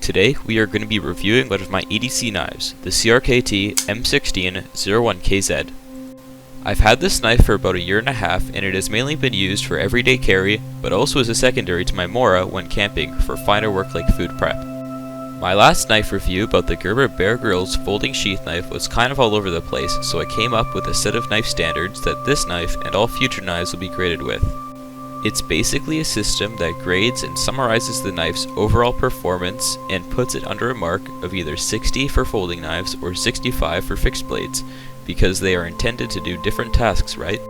Today we are going to be reviewing one of my EDC knives, the CRKT M16-01KZ. I've had this knife for about a year and a half, and it has mainly been used for everyday carry, but also as a secondary to my Mora when camping for finer work like food prep. My last knife review about the Gerber Bear Grylls folding sheath knife was kind of all over the place, so I came up with a set of knife standards that this knife and all future knives will be graded with. It's basically a system that grades and summarizes the knife's overall performance and puts it under a mark of either 60 for folding knives or 65 for fixed blades, because they are intended to do different tasks, right?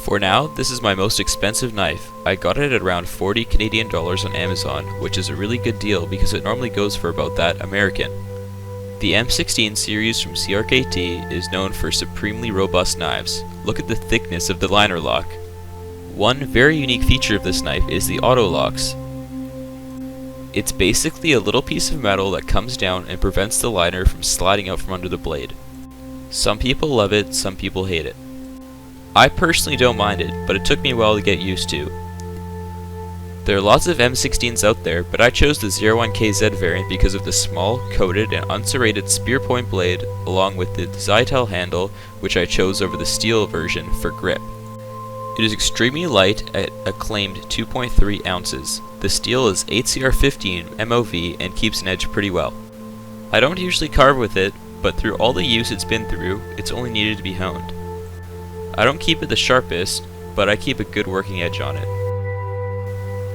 For now, this is my most expensive knife. I got it at around 40 Canadian dollars on Amazon, which is a really good deal because it normally goes for about that American. The M16 series from CRKT is known for supremely robust knives. Look at the thickness of the liner lock. One very unique feature of this knife is the auto locks. It's basically a little piece of metal that comes down and prevents the liner from sliding out from under the blade. Some people love it, some people hate it. I personally don't mind it, but it took me a while to get used to. There are lots of M16s out there, but I chose the 01KZ variant because of the small, coated, and unserrated spear point blade, along with the Zytel handle, which I chose over the steel version for grip. It is extremely light at a claimed 2.3 ounces. The steel is 8CR15 MOV and keeps an edge pretty well. I don't usually carve with it, but through all the use it's been through, it's only needed to be honed. I don't keep it the sharpest, but I keep a good working edge on it.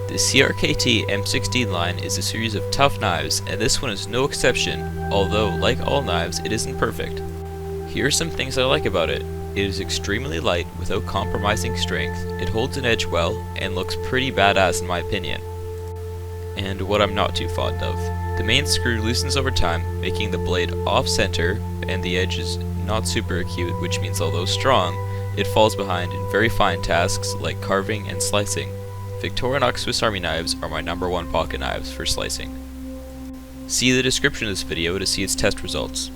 The CRKT M16 line is a series of tough knives, and this one is no exception, although, like all knives, it isn't perfect. Here are some things I like about it. It is extremely light without compromising strength, it holds an edge well, and looks pretty badass in my opinion. And what I'm not too fond of. The main screw loosens over time, making the blade off-center, and the edge is not super acute, which means although strong, it falls behind in very fine tasks like carving and slicing. Victorinox Swiss Army knives are my #1 pocket knives for slicing. See the description of this video to see its test results.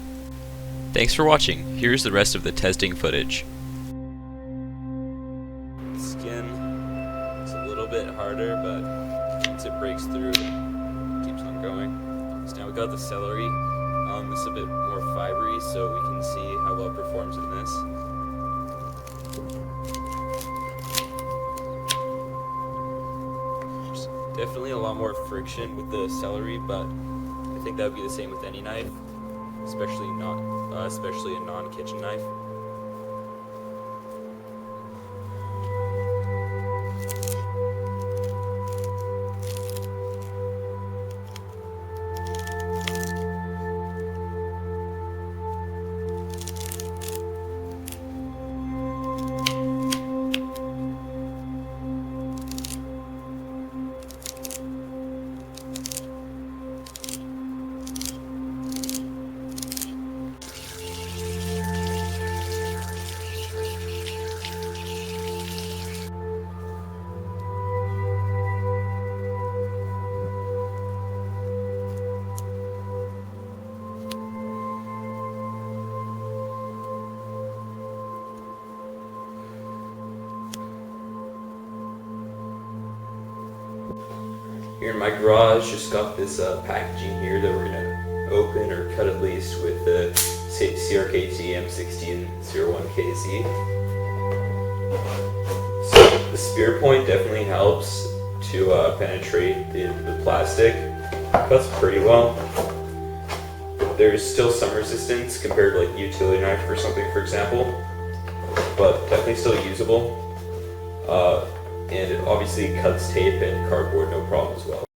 Thanks for watching. Here's the rest of the testing footage. The skin is a little bit harder, but once it breaks through, it keeps on going. So now we got the celery. It's a bit more fibery, so we can see how well it performs in this. There's definitely a lot more friction with the celery, but I think that would be the same with any knife, especially a non-kitchen knife. Here in my garage, just got this packaging here that we're gonna open or cut at least with the CRKT M16-01KZ. So the spear point definitely helps to penetrate the plastic. Cuts pretty well. There's still some resistance compared to like a utility knife or something, for example, but definitely still usable. And it obviously cuts tape and cardboard no problem as well.